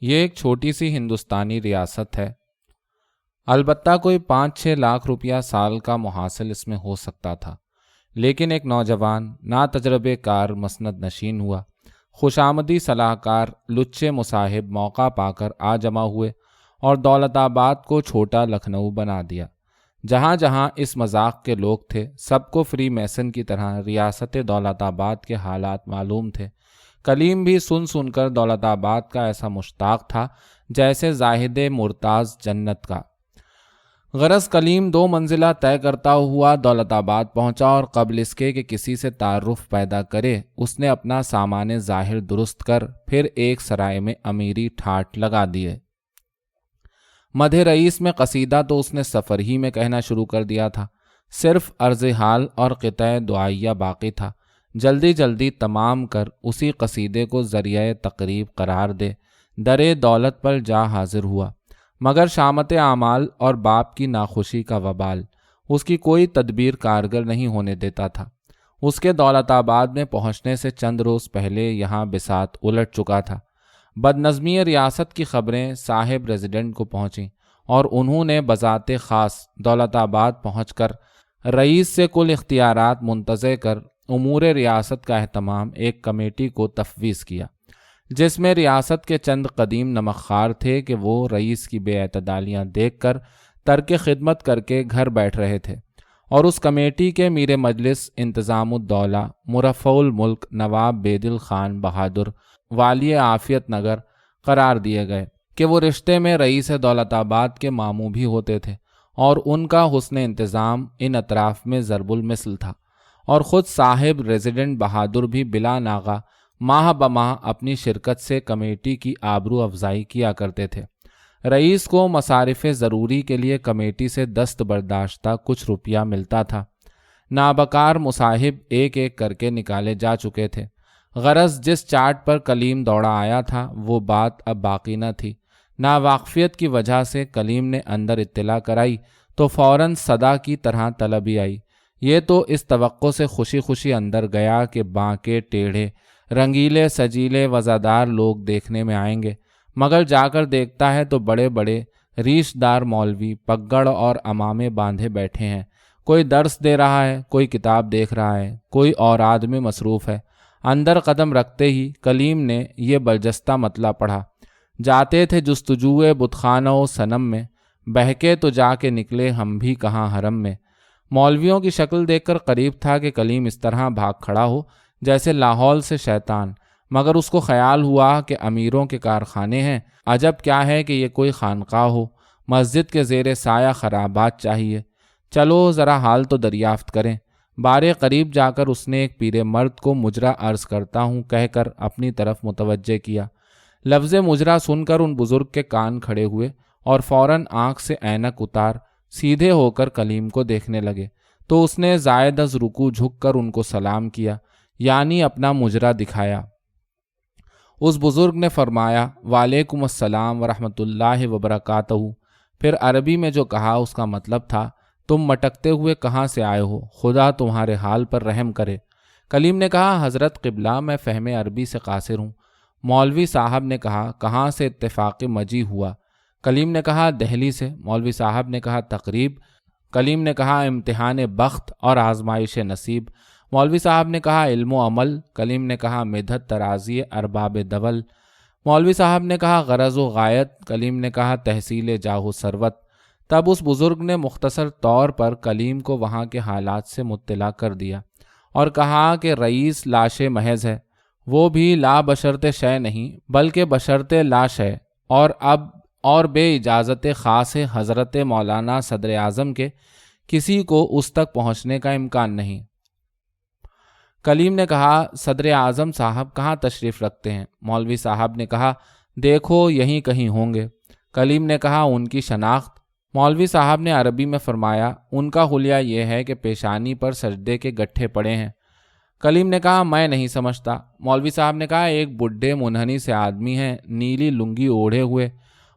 یہ ایک چھوٹی سی ہندوستانی ریاست ہے، البتہ کوئی 5-6 لاکھ روپیہ سال کا محاصل اس میں ہو سکتا تھا، لیکن ایک نوجوان ناتجربہ کار مسند نشین ہوا، خوش آمدی صلاح کار لچے مصاحب موقع پا کر آ جمع ہوئے اور دولت آباد کو چھوٹا لکھنؤ بنا دیا۔ جہاں جہاں اس مذاق کے لوگ تھے، سب کو فری میسن کی طرح ریاست دولت آباد کے حالات معلوم تھے۔ کلیم بھی سن کر دولت آباد کا ایسا مشتاق تھا جیسے زاہد مرتاض جنت کا۔ غرض کلیم 2 منزلہ طے کرتا ہوا دولت آباد پہنچا اور قبل اس کے کہ کسی سے تعارف پیدا کرے، اس نے اپنا سامان ظاہر درست کر پھر ایک سرائے میں امیری ٹھاٹ لگا دیے۔ مدح رئیس میں قصیدہ تو اس نے سفر ہی میں کہنا شروع کر دیا تھا، صرف عرض حال اور قطع دعائیہ باقی تھا۔ جلدی جلدی تمام کر اسی قصیدے کو ذریعہ تقریب قرار دے درے دولت پر جا حاضر ہوا، مگر شامت اعمال اور باپ کی ناخوشی کا وبال اس کی کوئی تدبیر کارگر نہیں ہونے دیتا تھا۔ اس کے دولت آباد میں پہنچنے سے چند روز پہلے یہاں بساط الٹ چکا تھا۔ بدنظمی ریاست کی خبریں صاحب ریزیڈنٹ کو پہنچیں اور انہوں نے بذات خاص دولت آباد پہنچ کر رئیس سے کل اختیارات منتزع کر امور ریاست کا اہتمام ایک کمیٹی کو تفویض کیا، جس میں ریاست کے چند قدیم نمکخوار تھے کہ وہ رئیس کی بے اعتدالیاں دیکھ کر ترک خدمت کر کے گھر بیٹھ رہے تھے، اور اس کمیٹی کے میر مجلس انتظام الدولہ مرفع الملک نواب بیدل خان بہادر والی عافیت نگر قرار دیے گئے کہ وہ رشتے میں رئیس دولت آباد کے ماموں بھی ہوتے تھے، اور ان کا حسن انتظام ان اطراف میں ضرب المثل تھا، اور خود صاحب ریزیڈنٹ بہادر بھی بلا ناغہ ماہ بماہ اپنی شرکت سے کمیٹی کی آبرو افزائی کیا کرتے تھے۔ رئیس کو مصارف ضروری کے لیے کمیٹی سے دست برداشتہ کچھ روپیہ ملتا تھا۔ نابکار مصاحب ایک ایک کر کے نکالے جا چکے تھے۔ غرض جس چارٹ پر کلیم دوڑا آیا تھا وہ بات اب باقی نہ تھی۔ ناواقفیت کی وجہ سے کلیم نے اندر اطلاع کرائی تو فوراً صدا کی طرح طلبی آئی۔ یہ تو اس توقع سے خوشی خوشی اندر گیا کہ بانکے ٹیڑھے رنگیلے سجیلے وزادار لوگ دیکھنے میں آئیں گے، مگر جا کر دیکھتا ہے تو بڑے بڑے ریش دار مولوی پگڑ اور امامے باندھے بیٹھے ہیں، کوئی درس دے رہا ہے، کوئی کتاب دیکھ رہا ہے، کوئی اوراد میں مصروف ہے۔ اندر قدم رکھتے ہی کلیم نے یہ برجستہ مطلع پڑھا، جاتے تھے جستجوئے بتخانہ و صنم میں، بہکے تو جا کے نکلے ہم بھی کہاں حرم میں۔ مولویوں کی شکل دیکھ کر قریب تھا کہ کلیم اس طرح بھاگ کھڑا ہو جیسے لاہور سے شیطان، مگر اس کو خیال ہوا کہ امیروں کے کارخانے ہیں، عجب کیا ہے کہ یہ کوئی خانقاہ ہو، مسجد کے زیر سایہ خرابات چاہیے، چلو ذرا حال تو دریافت کریں۔ بارے قریب جا کر اس نے ایک پیر مرد کو مجرا عرض کرتا ہوں کہہ کر اپنی طرف متوجہ کیا۔ لفظ مجرا سن کر ان بزرگ کے کان کھڑے ہوئے اور فوراً آنکھ سے اینک اتار سیدھے ہو کر کلیم کو دیکھنے لگے، تو اس نے زائد از رکوع جھک کر ان کو سلام کیا، یعنی اپنا مجرا دکھایا۔ اس بزرگ نے فرمایا وعلیکم السلام ورحمۃ اللہ وبرکاتہ، پھر عربی میں جو کہا اس کا مطلب تھا تم مٹکتے ہوئے کہاں سے آئے ہو، خدا تمہارے حال پر رحم کرے۔ کلیم نے کہا حضرت قبلہ میں فہم عربی سے قاصر ہوں۔ مولوی صاحب نے کہا کہاں سے اتفاق مجیع ہوا؟ کلیم نے کہا دہلی سے۔ مولوی صاحب نے کہا تقریب؟ کلیم نے کہا امتحان بخت اور آزمائش نصیب۔ مولوی صاحب نے کہا علم و عمل۔ کلیم نے کہا مدحت ترازی ارباب دول۔ مولوی صاحب نے کہا غرض و غایت۔ کلیم نے کہا تحصیل جاہ و ثروت۔ تب اس بزرگ نے مختصر طور پر کلیم کو وہاں کے حالات سے مطلع کر دیا اور کہا کہ رئیس لاش محض ہے، وہ بھی لا بشرط شے نہیں بلکہ بشرط لا شے، اور بے اجازت خاص حضرت مولانا صدر اعظم کے کسی کو اس تک پہنچنے کا امکان نہیں۔ کلیم نے کہا صدر اعظم صاحب کہاں تشریف رکھتے ہیں؟ مولوی صاحب نے کہا دیکھو یہیں کہیں ہوں گے۔ کلیم نے کہا ان کی شناخت؟ مولوی صاحب نے عربی میں فرمایا ان کا حلیہ یہ ہے کہ پیشانی پر سجدے کے گٹھے پڑے ہیں۔ کلیم نے کہا میں نہیں سمجھتا۔ مولوی صاحب نے کہا ایک بڈھے منحنی سے آدمی ہیں، نیلی لنگی اوڑھے ہوئے،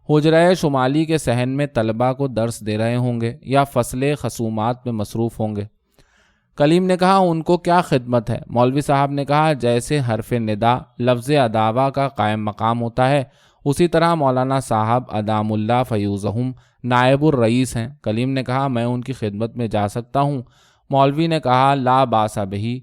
حجرہ شمالی کے صحن میں طلبہ کو درس دے رہے ہوں گے یا فصل خصومات میں مصروف ہوں گے۔ کلیم نے کہا ان کو کیا خدمت ہے؟ مولوی صاحب نے کہا جیسے حرف ندا لفظ اداوا کا قائم مقام ہوتا ہے، اسی طرح مولانا صاحب ادام اللہ فیوزہم نائب الرئیس ہیں۔ کلیم نے کہا میں ان کی خدمت میں جا سکتا ہوں؟ مولوی نے کہا لا باس بہی،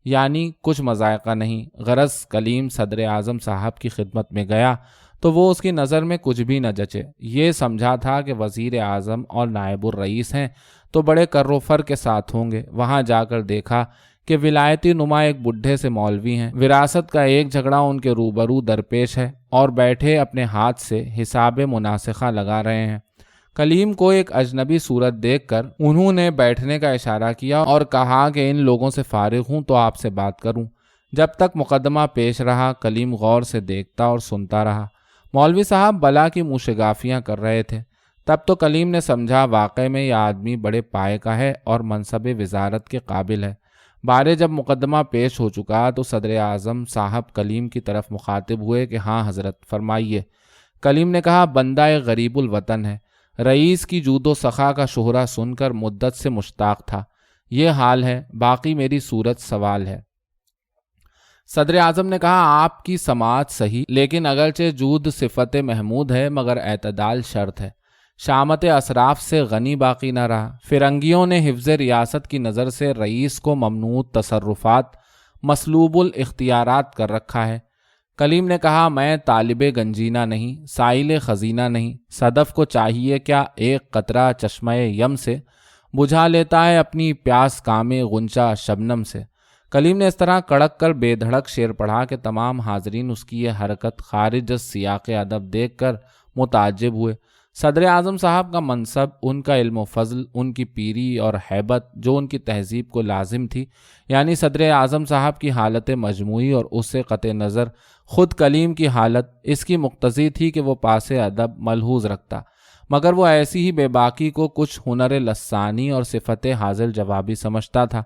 یعنی کچھ مذائقہ نہیں۔ غرض کلیم صدر اعظم صاحب کی خدمت میں گیا تو وہ اس کی نظر میں کچھ بھی نہ جچے۔ یہ سمجھا تھا کہ وزیر اعظم اور نائب الرئیس ہیں تو بڑے کر و فر کے ساتھ ہوں گے۔ وہاں جا کر دیکھا کہ ولایتی نما ایک بڈھے سے مولوی ہیں، وراثت کا ایک جھگڑا ان کے روبرو درپیش ہے اور بیٹھے اپنے ہاتھ سے حساب مناسخہ لگا رہے ہیں۔ کلیم کو ایک اجنبی صورت دیکھ کر انہوں نے بیٹھنے کا اشارہ کیا اور کہا کہ ان لوگوں سے فارغ ہوں تو آپ سے بات کروں۔ جب تک مقدمہ پیش رہا کلیم غور سے دیکھتا اور سنتا رہا۔ مولوی صاحب بلا کی موشگافیاں کر رہے تھے۔ تب تو کلیم نے سمجھا واقع میں یہ آدمی بڑے پائے کا ہے اور منصب وزارت کے قابل ہے۔ بارے جب مقدمہ پیش ہو چکا تو صدر اعظم صاحب کلیم کی طرف مخاطب ہوئے کہ ہاں حضرت فرمائیے۔ کلیم نے کہا بندہ ایک غریب الوطن ہے، رئیس کی جود و سخا کا شہرہ سن کر مدت سے مشتاق تھا، یہ حال ہے، باقی میری صورت سوال ہے۔ صدر اعظم نے کہا آپ کی سماعت صحیح، لیکن اگرچہ جود صفت محمود ہے مگر اعتدال شرط ہے۔ شامت اسراف سے غنی باقی نہ رہا۔ فرنگیوں نے حفظ ریاست کی نظر سے رئیس کو ممنوع تصرفات، مسلوب الاختیارات کر رکھا ہے۔ کلیم نے کہا میں طالب گنجینہ نہیں، سائل خزینہ نہیں، صدف کو چاہیے کیا ایک قطرہ چشمہ یم سے، بجھا لیتا ہے اپنی پیاس کام غنچہ شبنم سے۔ کلیم نے اس طرح کڑک کر بے دھڑک شعر پڑھا کہ تمام حاضرین اس کی یہ حرکت خارج از سیاق ادب دیکھ کر متعجب ہوئے۔ صدر اعظم صاحب کا منصب، ان کا علم و فضل، ان کی پیری اور ہیبت جو ان کی تہذیب کو لازم تھی، یعنی صدر اعظم صاحب کی حالت مجموعی اور اس سے قطع نظر خود کلیم کی حالت اس کی مقتضی تھی کہ وہ پاس ادب ملحوظ رکھتا، مگر وہ ایسی ہی بے باکی کو کچھ ہنر لسانی اور صفت حاضر جوابی سمجھتا تھا۔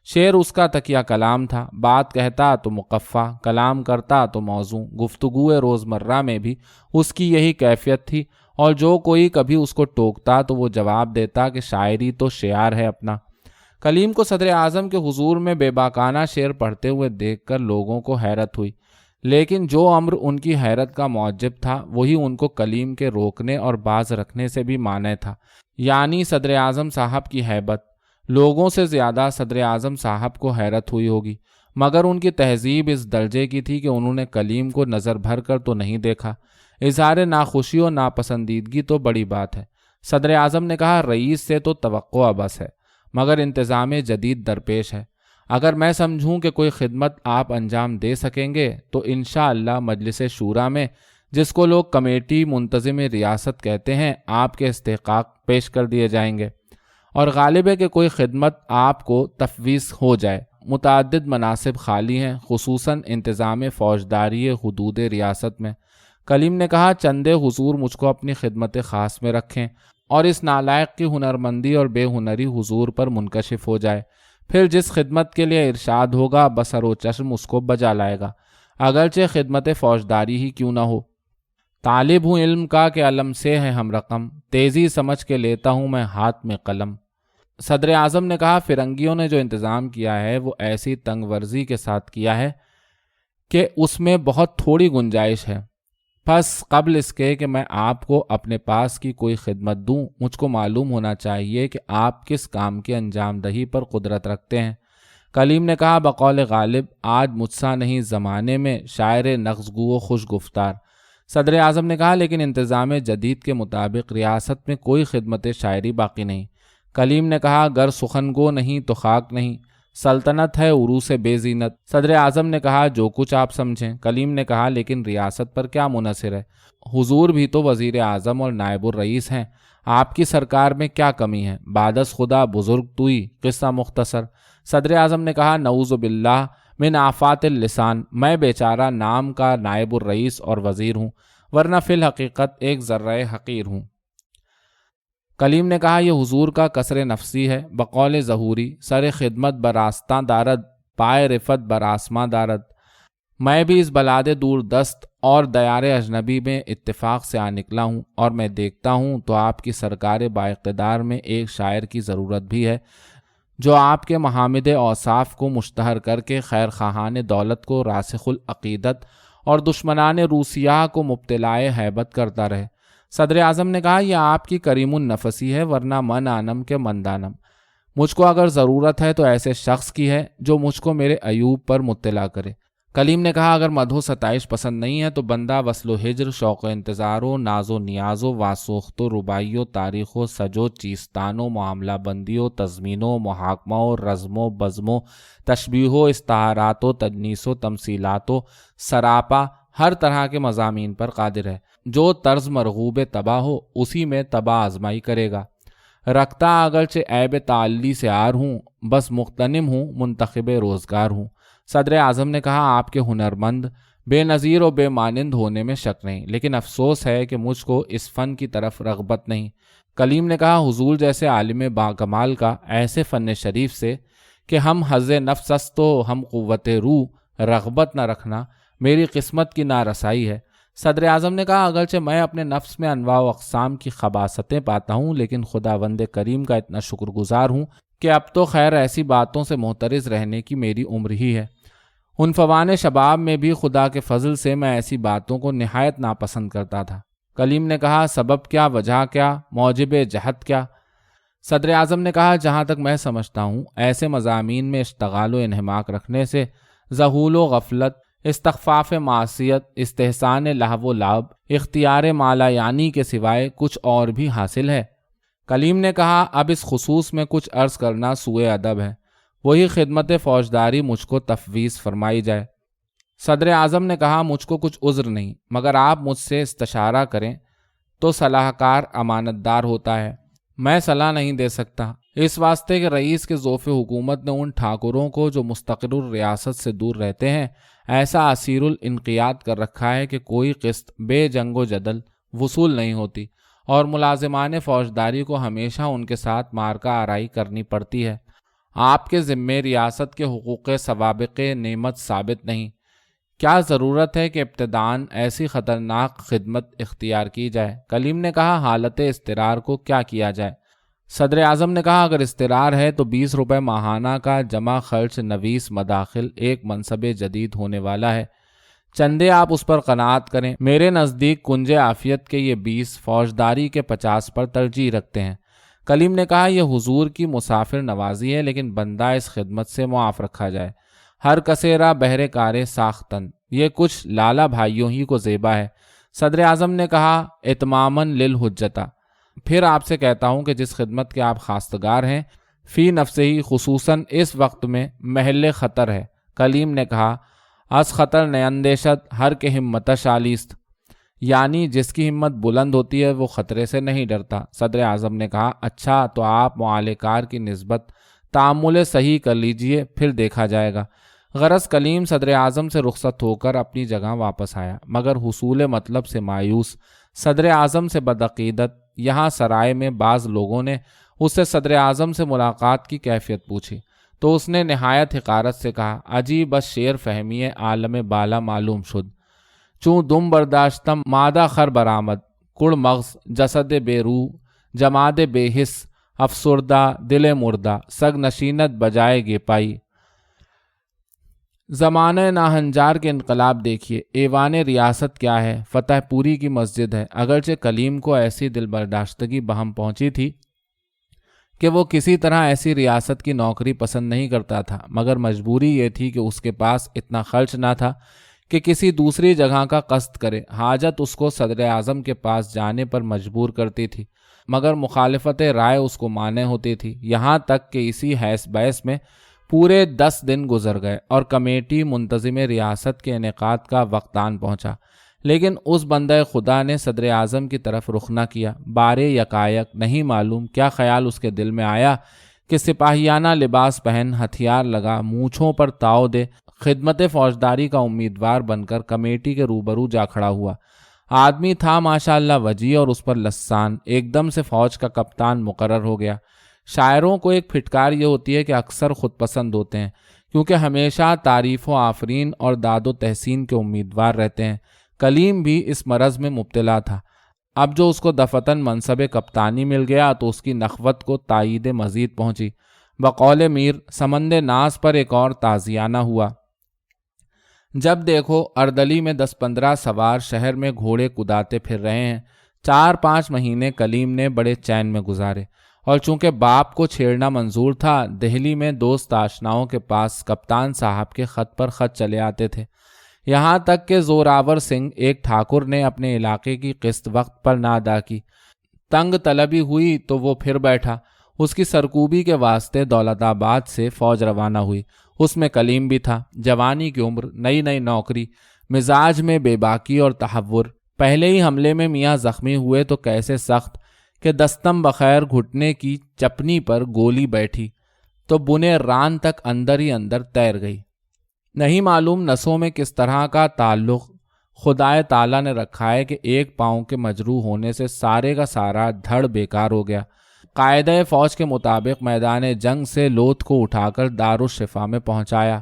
شعر اس کا تکیہ کلام تھا، بات کہتا تو مقفع، کلام کرتا تو موضوع۔ گفتگو روزمرہ میں بھی اس کی یہی کیفیت تھی، اور جو کوئی کبھی اس کو ٹوکتا تو وہ جواب دیتا کہ شاعری تو شعار ہے اپنا۔ کلیم کو صدر اعظم کے حضور میں بے باکانہ شعر پڑھتے ہوئے دیکھ کر لوگوں کو حیرت ہوئی، لیکن جو امر ان کی حیرت کا موجب تھا وہی ان کو کلیم کے روکنے اور باز رکھنے سے بھی مانع تھا، یعنی صدر اعظم صاحب کی ہیبت۔ لوگوں سے زیادہ صدر اعظم صاحب کو حیرت ہوئی ہوگی، مگر ان کی تہذیب اس درجے کی تھی کہ انہوں نے کلیم کو نظر بھر کر تو نہیں دیکھا۔ اظہار ناخوشی و ناپسندیدگی تو بڑی بات ہے۔ صدر اعظم نے کہا رئیس سے تو توقع بس ہے، مگر انتظام جدید درپیش ہے۔ اگر میں سمجھوں کہ کوئی خدمت آپ انجام دے سکیں گے تو انشاءاللہ مجلس شورا میں، جس کو لوگ کمیٹی منتظم ریاست کہتے ہیں، آپ کے استحقاق پیش کر دیے جائیں گے، اور غالب ہے کہ کوئی خدمت آپ کو تفویض ہو جائے۔ متعدد مناصب خالی ہیں، خصوصاً انتظام فوجداری حدود ریاست میں۔ کلیم نے کہا چندے حضور مجھ کو اپنی خدمت خاص میں رکھیں اور اس نالائق کی ہنرمندی اور بے ہنری حضور پر منکشف ہو جائے، پھر جس خدمت کے لیے ارشاد ہوگا بسر و چشم اس کو بجا لائے گا، اگرچہ خدمت فوجداری ہی کیوں نہ ہو۔ طالب ہوں علم کا کہ علم سے ہے ہم رقم، تیزی سمجھ کے لیتا ہوں میں ہاتھ میں قلم۔ صدر اعظم نے کہا فرنگیوں نے جو انتظام کیا ہے وہ ایسی تنگ ورزی کے ساتھ کیا ہے کہ اس میں بہت تھوڑی گنجائش ہے۔ پس قبل اس کے کہ میں آپ کو اپنے پاس کی کوئی خدمت دوں، مجھ کو معلوم ہونا چاہیے کہ آپ کس کام کی انجام دہی پر قدرت رکھتے ہیں۔ کلیم نے کہا بقول غالب آج مجھ سا نہیں زمانے میں شاعر نغز گو و خوش گفتار۔ صدر اعظم نے کہا لیکن انتظام جدید کے مطابق ریاست میں کوئی خدمت شاعری باقی نہیں۔ کلیم نے کہا گر سخن گو نہیں تو خاک نہیں، سلطنت ہے عروس بے زینت۔ صدر اعظم نے کہا جو کچھ آپ سمجھیں۔ کلیم نے کہا لیکن ریاست پر کیا منحصر ہے؟ حضور بھی تو وزیر اعظم اور نائب الرئیس ہیں، آپ کی سرکار میں کیا کمی ہے؟ بعدس خدا بزرگ توئی، قصہ مختصر۔ صدر اعظم نے کہا نعوذ باللہ من آفات اللسان، میں بیچارہ نام کا نائب الرئیس اور وزیر ہوں، ورنہ فی الحقیقت ایک ذرہ حقیر ہوں۔ کلیم نے کہا یہ حضور کا کسر نفسی ہے، بقول ظہوری سر خدمت براستاں دارد، پائے رفت برآسماں دارد۔ میں بھی اس بلاد دور دست اور دیار اجنبی میں اتفاق سے آ نکلا ہوں، اور میں دیکھتا ہوں تو آپ کی سرکار با اقتدار میں ایک شاعر کی ضرورت بھی ہے جو آپ کے محامد اوصاف کو مشتہر کر کے خیر خواہان دولت کو راسخ العقیدت اور دشمنان روسیہ کو مبتلائے ہیبت کرتا رہے۔ صدر اعظم نے کہا، یہ آپ کی کریم النفسی ہے، ورنہ من آنم کے مندانم۔ مجھ کو اگر ضرورت ہے تو ایسے شخص کی ہے جو مجھ کو میرے عیوب پر مطلع کرے۔ کلیم نے کہا، اگر مدح و ستائش پسند نہیں ہے تو بندہ وصل و ہجر، شوق و انتظار و ناز و نیاز و واسوخت و ربائی و تاریخ و سج و چیستان و معاملہ بندی و تضمین و محاکمہ و رزم و بزم و تشبیہ و استعارات و تجنیس و تمثیلات و سراپا ہر طرح کے مضامین پر قادر ہے۔ جو طرز مرغوب تباہ ہو اسی میں تباہ آزمائی کرے گا۔ رکھتا اگرچہ عیب تعلی سے عار ہوں، بس مغتنم ہوں، منتخب روزگار ہوں۔ صدر اعظم نے کہا، آپ کے ہنرمند، بے نظیر و بے مانند ہونے میں شک نہیں، لیکن افسوس ہے کہ مجھ کو اس فن کی طرف رغبت نہیں۔ کلیم نے کہا، حضور جیسے عالم باکمال کا ایسے فن شریف سے کہ ہم حظ نفس است و ہم قوت روح رغبت نہ رکھنا میری قسمت کی نارسائی ہے۔ صدر اعظم نے کہا، اگرچہ میں اپنے نفس میں انواع و اقسام کی خباثتیں پاتا ہوں، لیکن خداوند کریم کا اتنا شکر گزار ہوں کہ اب تو خیر ایسی باتوں سے محترز رہنے کی میری عمر ہی ہے۔ عنفوان شباب میں بھی خدا کے فضل سے میں ایسی باتوں کو نہایت ناپسند کرتا تھا۔ کلیم نے کہا، سبب کیا، وجہ کیا، موجب جہت کیا؟ صدر اعظم نے کہا، جہاں تک میں سمجھتا ہوں ایسے مضامین میں اشتغال و انہماک رکھنے سے ذہول و غفلت، استخفاف معصیت، استحسان لہو و لعب، اختیار مالا یعنی کے سوائے کچھ اور بھی حاصل ہے۔ کلیم نے کہا، اب اس خصوص میں کچھ عرض کرنا سوء ادب ہے، وہی خدمت فوجداری مجھ کو تفویض فرمائی جائے۔ صدر اعظم نے کہا، مجھ کو کچھ عذر نہیں، مگر آپ مجھ سے استشارہ کریں تو صلاح کار امانت دار ہوتا ہے، میں صلاح نہیں دے سکتا، اس واسطے کہ رئیس کے ذوف حکومت نے ان ٹھاکروں کو جو مستقر الریاست سے دور رہتے ہیں ایسا اسیر الانقیاد کر رکھا ہے کہ کوئی قسط بے جنگ و جدل وصول نہیں ہوتی، اور ملازمان فوجداری کو ہمیشہ ان کے ساتھ مارکہ آرائی کرنی پڑتی ہے۔ آپ کے ذمے ریاست کے حقوق سوابق نعمت ثابت نہیں، کیا ضرورت ہے کہ ابتداً ایسی خطرناک خدمت اختیار کی جائے؟ کلیم نے کہا، حالت اضطرار کو کیا کیا جائے؟ صدر اعظم نے کہا، اگر اضطرار ہے تو 20 روپے ماہانہ کا جمع خرچ نویس مداخل ایک منصب جدید ہونے والا ہے، چندے آپ اس پر قناعت کریں۔ میرے نزدیک کنج عافیت کے یہ 20 فوجداری کے 50 پر ترجیح رکھتے ہیں۔ کلیم نے کہا، یہ حضور کی مسافر نوازی ہے، لیکن بندہ اس خدمت سے معاف رکھا جائے۔ ہر کسیرا بہر کارے ساختن، یہ کچھ لالا بھائیوں ہی کو زیبا ہے۔ صدر اعظم نے کہا، اتماماً للحجتہ، پھر آپ سے کہتا ہوں کہ جس خدمت کے آپ خواستگار ہیں فی نفس ہی خصوصاً اس وقت میں محل خطر ہے۔ کلیم نے کہا، از خطر نیندیشت ہر کے ہمت شالیست، یعنی جس کی ہمت بلند ہوتی ہے وہ خطرے سے نہیں ڈرتا۔ صدر اعظم نے کہا، اچھا تو آپ معالِ کار کی نسبت تعامل صحیح کر لیجئے، پھر دیکھا جائے گا۔ غرض کلیم صدر اعظم سے رخصت ہو کر اپنی جگہ واپس آیا، مگر حصول مطلب سے مایوس، صدر اعظم سے بدعقیدت۔ یہاں سرائے میں بعض لوگوں نے اس سے صدر اعظم سے ملاقات کی کیفیت پوچھی تو اس نے نہایت حقارت سے کہا، عجیب بس شعر فہمی عالم بالا معلوم شد، چوں دم برداشتم مادہ خر برآمد، کڑ مغز جسد بے روح جماد بے حس، افسردہ دل مردہ سگ نشینت بجائے گے پائی۔ زمانہ ناہنجار کے انقلاب دیکھیے، ایوان ریاست کیا ہے، فتح پوری کی مسجد ہے۔ اگرچہ کلیم کو ایسی دل برداشتگی بہم پہنچی تھی کہ وہ کسی طرح ایسی ریاست کی نوکری پسند نہیں کرتا تھا، مگر مجبوری یہ تھی کہ اس کے پاس اتنا خرچ نہ تھا کہ کسی دوسری جگہ کا قصد کرے۔ حاجت اس کو صدر اعظم کے پاس جانے پر مجبور کرتی تھی، مگر مخالفت رائے اس کو مانع ہوتی تھی، یہاں تک کہ اسی حیث بحث میں پورے 10 دن گزر گئے اور کمیٹی منتظم ریاست کے انعقاد کا وقت آن پہنچا، لیکن اس بندہ خدا نے صدر اعظم کی طرف رخ نہ کیا۔ بارے یکایک نہیں معلوم کیا خیال اس کے دل میں آیا کہ سپاہیانہ لباس پہن، ہتھیار لگا، مونچھوں پر تاؤ دے، خدمت فوجداری کا امیدوار بن کر کمیٹی کے روبرو جا کھڑا ہوا۔ آدمی تھا ماشاءاللہ وجیح اور اس پر لسان، ایک دم سے فوج کا کپتان مقرر ہو گیا۔ شاعروں کو ایک پھٹکار یہ ہوتی ہے کہ اکثر خود پسند ہوتے ہیں، کیونکہ ہمیشہ تعریف و آفرین اور داد و تحسین کے امیدوار رہتے ہیں۔ کلیم بھی اس مرض میں مبتلا تھا۔ اب جو اس کو دفتن منصب کپتانی مل گیا تو اس کی نخوت کو تائید مزید پہنچی۔ بقول میر، سمند ناز پر ایک اور تازیانہ ہوا۔ جب دیکھو اردلی میں 10-15 سوار شہر میں گھوڑے کداتے پھر رہے ہیں۔ 4-5 مہینے کلیم نے بڑے چین میں گزارے، اور چونکہ باپ کو چھیڑنا منظور تھا، دہلی میں دوست آشناؤں کے پاس کپتان صاحب کے خط پر خط چلے آتے تھے، یہاں تک کہ زوراور سنگھ ایک ٹھاکر نے اپنے علاقے کی قسط وقت پر نہ ادا کی، تنگ طلبی ہوئی تو وہ پھر بیٹھا۔ اس کی سرکوبی کے واسطے دولت آباد سے فوج روانہ ہوئی، اس میں کلیم بھی تھا۔ جوانی کی عمر، نئی نئی نوکری، مزاج میں بے باکی اور تحور۔ پہلے ہی حملے میں میاں زخمی ہوئے تو کیسے سخت کہ دستم بخیر گھٹنے کی چپنی پر گولی بیٹھی تو بنے ران تک اندر ہی اندر تیر گئی۔ نہیں معلوم نسوں میں کس طرح کا تعلق خدائے تعالیٰ نے رکھا ہے کہ ایک پاؤں کے مجروح ہونے سے سارے کا سارا دھڑ بیکار ہو گیا۔ قاعدہ فوج کے مطابق میدان جنگ سے لوتھ کو اٹھا کر دارالشفا میں پہنچایا۔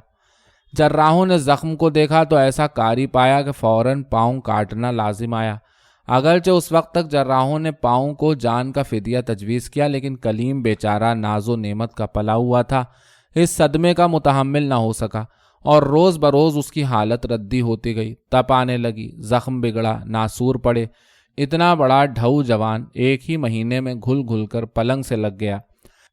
جراحوں نے زخم کو دیکھا تو ایسا کاری پایا کہ فوراً پاؤں کاٹنا لازم آیا۔ اگرچہ اس وقت تک جراحوں نے پاؤں کو جان کا فدیہ تجویز کیا، لیکن کلیم بیچارہ ناز و نعمت کا پلا ہوا تھا، اس صدمے کا متحمل نہ ہو سکا، اور روز بروز اس کی حالت ردی ہوتی گئی۔ تپ آنے لگی، زخم بگڑا، ناسور پڑے۔ اتنا بڑا ڈھو جوان ایک ہی مہینے میں گھل گھل کر پلنگ سے لگ گیا۔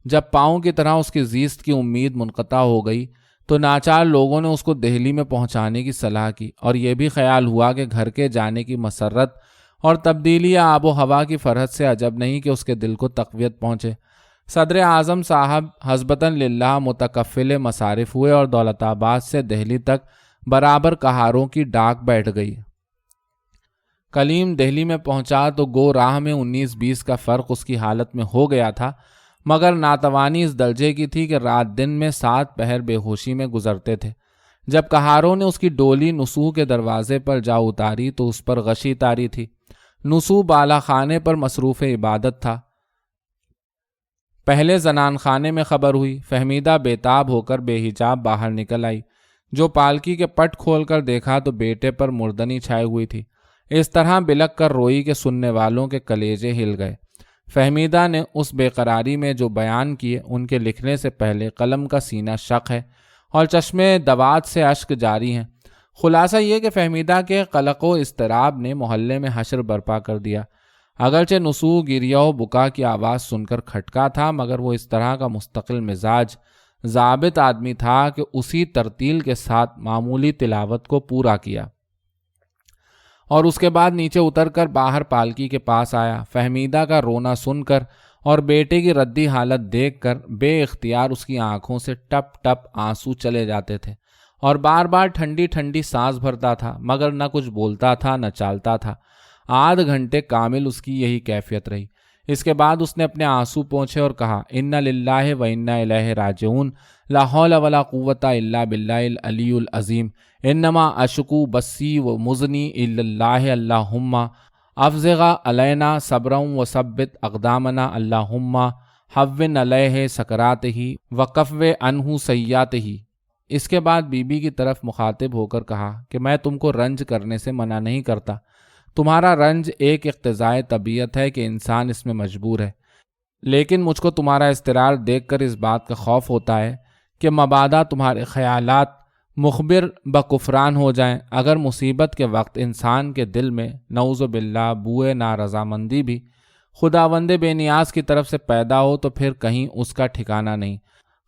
جب پاؤں کی طرح اس کی زیست کی امید منقطع ہو گئی تو ناچار لوگوں نے اس کو دہلی میں پہنچانے کی صلاح کی، اور یہ بھی خیال ہوا کہ گھر کے جانے کی مسرت اور تبدیلی آب و ہوا کی فرحت سے عجب نہیں کہ اس کے دل کو تقویت پہنچے۔ صدر اعظم صاحب حسبتاً للہ متکفل مصارف ہوئے اور دولت آباد سے دہلی تک برابر کہاروں کی ڈاک بیٹھ گئی۔ کلیم دہلی میں پہنچا تو گو راہ میں 19-20 کا فرق اس کی حالت میں ہو گیا تھا، مگر ناتوانی اس درجے کی تھی کہ رات دن میں 7 پہر بے ہوشی میں گزرتے تھے۔ جب کہاروں نے اس کی ڈولی نسو کے دروازے پر جا اتاری تو اس پر غشی تاری تھی۔ نسو بالا خانے پر مصروف عبادت تھا۔ پہلے زنان خانے میں خبر ہوئی، فہمیدہ بےتاب ہو کر بے حجاب باہر نکل آئی۔ جو پالکی کے پٹ کھول کر دیکھا تو بیٹے پر مردنی چھائے ہوئی تھی، اس طرح بلک کر روئی کہ سننے والوں کے کلیجے ہل گئے۔ فہمیدہ نے اس بے قراری میں جو بیان کیے ان کے لکھنے سے پہلے قلم کا سینہ شق ہے اور چشمے دوات سے اشک جاری ہیں۔ خلاصہ یہ کہ فہمیدہ کے قلق و اضطراب نے محلے میں حشر برپا کر دیا۔ اگرچہ نسو گریہ و بکا کی آواز سن کر کھٹکا تھا، مگر وہ اس طرح کا مستقل مزاج ضابط آدمی تھا کہ اسی ترتیل کے ساتھ معمولی تلاوت کو پورا کیا اور اس کے بعد نیچے اتر کر باہر پالکی کے پاس آیا۔ فہمیدہ کا رونا سن کر اور بیٹے کی ردی حالت دیکھ کر بے اختیار اس کی آنکھوں سے ٹپ ٹپ آنسو چلے جاتے تھے اور بار بار ٹھنڈی ٹھنڈی سانس بھرتا تھا، مگر نہ کچھ بولتا تھا نہ چالتا تھا۔ آدھ گھنٹے کامل اس کی یہی کیفیت رہی۔ اس کے بعد اس نے اپنے آنسو پونچھے اور کہا، انا للہ و انا الیہ راجعون، لا حول ولا قوت الا باللہ العلی العظیم، انما اشکو بسی و مزنی الا اللہ، اللہم افزغ علینا صبرا و ثبت اقدامنا، اللہم حون علیہ سکراتہ وکفو عنہ سیئاتہ۔ اس کے بعد بی بی کی طرف مخاطب ہو کر کہا کہ میں تم کو رنج کرنے سے منع نہیں کرتا، تمہارا رنج ایک اقتضائے طبیعت ہے کہ انسان اس میں مجبور ہے، لیکن مجھ کو تمہارا اضطرار دیکھ کر اس بات کا خوف ہوتا ہے کہ مبادا تمہارے خیالات مخبر بکفران ہو جائیں۔ اگر مصیبت کے وقت انسان کے دل میں نعوذ باللہ بوئے نارضامندی بھی خداوند بے نیاز کی طرف سے پیدا ہو تو پھر کہیں اس کا ٹھکانہ نہیں۔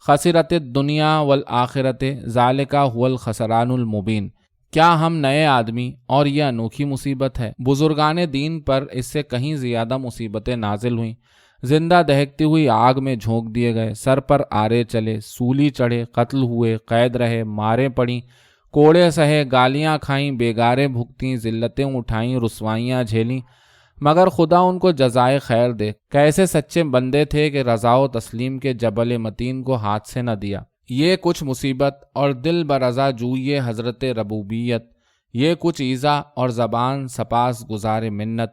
خسرت الدنیا والآخرت ذالک هو الخسران المبین۔ کیا ہم نئے آدمی، اور یہ انوکھی مصیبت ہے، بزرگان دین پر اس سے کہیں زیادہ مصیبتیں نازل ہوئیں، زندہ دہکتی ہوئی آگ میں جھونک دیے گئے، سر پر آرے چلے، سولی چڑھے، قتل ہوئے، قید رہے، مارے پڑیں، کوڑے سہے، گالیاں کھائیں، بیگارے بھگتیں، ذلتیں اٹھائیں، رسوائیاں جھیلیں، مگر خدا ان کو جزائے خیر دے۔ کیسے سچے بندے تھے کہ رضا و تسلیم کے جبل متین کو ہاتھ سے نہ دیا۔ یہ کچھ مصیبت اور دل برضا جوئے حضرت ربوبیت، یہ کچھ ایذا اور زبان سپاس گزار منت۔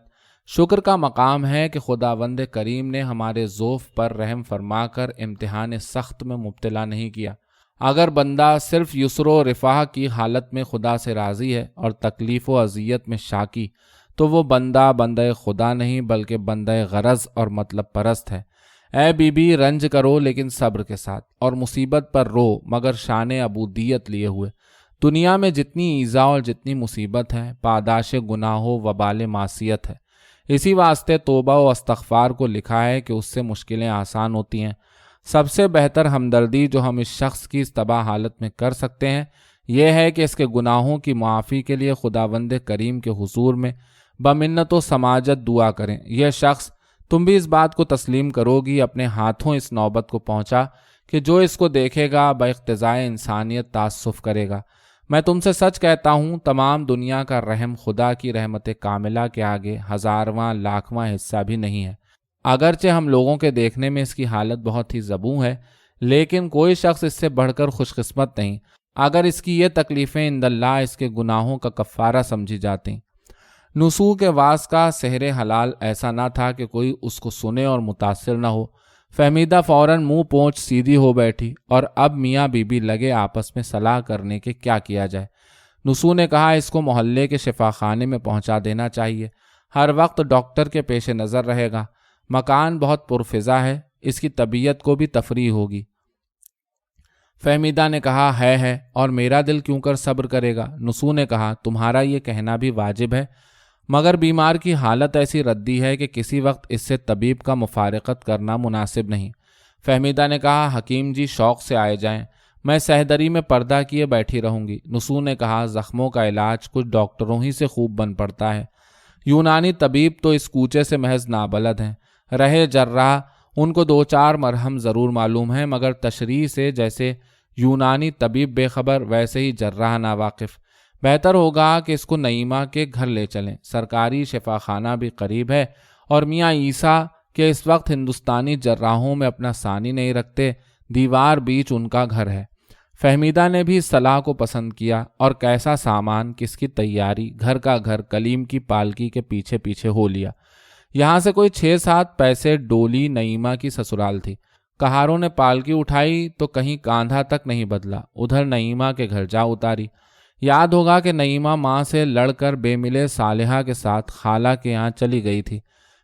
شکر کا مقام ہے کہ خداوند کریم نے ہمارے ذوف پر رحم فرما کر امتحان سخت میں مبتلا نہیں کیا۔ اگر بندہ صرف یسر و رفاہ کی حالت میں خدا سے راضی ہے اور تکلیف و اذیت میں شاکی، تو وہ بندہ خدا نہیں بلکہ بندہ غرض اور مطلب پرست ہے۔ اے بی بی، رنج کرو لیکن صبر کے ساتھ، اور مصیبت پر رو مگر شان عبودیت لیے ہوئے۔ دنیا میں جتنی ایذا اور جتنی مصیبت ہے پاداش گناہ و وبال معصیت ہے، اسی واسطے توبہ و استغفار کو لکھا ہے کہ اس سے مشکلیں آسان ہوتی ہیں۔ سب سے بہتر ہمدردی جو ہم اس شخص کی اس تباہ حالت میں کر سکتے ہیں یہ ہے کہ اس کے گناہوں کی معافی کے لیے خداوند کریم کے حضور میں بمنت و سماجت دعا کریں۔ یہ شخص، تم بھی اس بات کو تسلیم کرو گی، اپنے ہاتھوں اس نوبت کو پہنچا کہ جو اس کو دیکھے گا باقتضائے انسانیت تعسف کرے گا۔ میں تم سے سچ کہتا ہوں، تمام دنیا کا رحم خدا کی رحمت کاملہ کے آگے ہزارواں لاکھواں حصہ بھی نہیں ہے۔ اگرچہ ہم لوگوں کے دیکھنے میں اس کی حالت بہت ہی زبوں ہے، لیکن کوئی شخص اس سے بڑھ کر خوش قسمت نہیں۔ اگر اس کی یہ تکلیفیں عند اللہ اس کے گناہوں کا کفارہ سمجھی جاتی۔ نسو کے واس کا سحر حلال ایسا نہ تھا کہ کوئی اس کو سنے اور متاثر نہ ہو۔ فہمیدہ فوراً منہ پونچھ سیدھی ہو بیٹھی اور اب میاں بی بی لگے آپس میں صلاح کرنے کے کیا کیا جائے۔ نسو نے کہا اس کو محلے کے شفا خانے میں پہنچا دینا چاہیے، ہر وقت ڈاکٹر کے پیش نظر رہے گا۔ مکان بہت پرفضا ہے، اس کی طبیعت کو بھی تفریح ہوگی۔ فہمیدہ نے کہا ہے اور میرا دل کیوں کر صبر کرے گا۔ نسو نے کہا تمہارا یہ کہنا بھی واجب ہے، مگر بیمار کی حالت ایسی ردی ہے کہ کسی وقت اس سے طبیب کا مفارقت کرنا مناسب نہیں۔ فہمیدہ نے کہا حکیم جی شوق سے آئے جائیں، میں سہدری میں پردہ کیے بیٹھی رہوں گی۔ نسو نے کہا زخموں کا علاج کچھ ڈاکٹروں ہی سے خوب بن پڑتا ہے، یونانی طبیب تو اس کوچے سے محض نابلد ہیں۔ رہے جراح، ان کو دو چار مرہم ضرور معلوم ہیں، مگر تشریح سے جیسے یونانی طبیب بے خبر ویسے ہی جراح ناواقف۔ بہتر ہوگا کہ اس کو نعیمہ کے گھر لے چلیں، سرکاری شفا خانہ بھی قریب ہے، اور میاں عیسیٰ کے اس وقت ہندوستانی جراحوں میں اپنا ثانی نہیں رکھتے، دیوار بیچ ان کا گھر ہے۔ فہمیدہ نے بھی صلاح کو پسند کیا، اور کیسا سامان، کس کی تیاری، گھر کا گھر کلیم کی پالکی کے پیچھے پیچھے ہو لیا۔ یہاں سے کوئی 6-7 پیسے ڈولی نعیمہ کی سسرال تھی۔ کہاروں نے پالکی اٹھائی تو کہیں کاندھا تک نہیں بدلا، ادھر نعیمہ کے گھر جا اتاری۔ یاد ہوگا کہ نعیمہ ماں سے لڑ کر بے ملے صالحہ کے ساتھ خالہ کے یہاں چلی گئی تھی،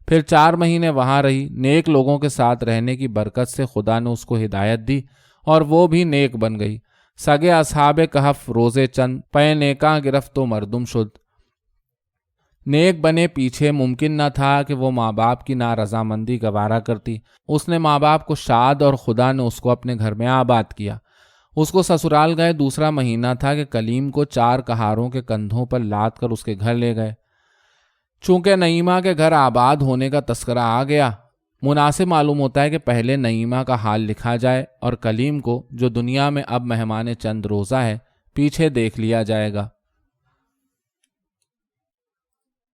پھر 4 مہینے وہاں رہی۔ نیک لوگوں کے ساتھ رہنے کی برکت سے خدا نے اس کو ہدایت دی اور وہ بھی نیک بن گئی۔ سگے اصحاب کہف روزے چند پے نیکاں گرفت و مردم شد۔ نیک بنے پیچھے ممکن نہ تھا کہ وہ ماں باپ کی نارضامندی گوارا کرتی۔ اس نے ماں باپ کو شاد اور خدا نے اس کو اپنے گھر میں آباد کیا۔ اس کو سسرال گئے 2 مہینہ تھا کہ کلیم کو 4 کہاروں کے کندھوں پر لاد کر اس کے گھر لے گئے۔ چونکہ نعیمہ کے گھر آباد ہونے کا تذکرہ آ گیا، مناسب معلوم ہوتا ہے کہ پہلے نعیمہ کا حال لکھا جائے اور کلیم کو، جو دنیا میں اب مہمان چند روزہ ہے، پیچھے دیکھ لیا جائے گا۔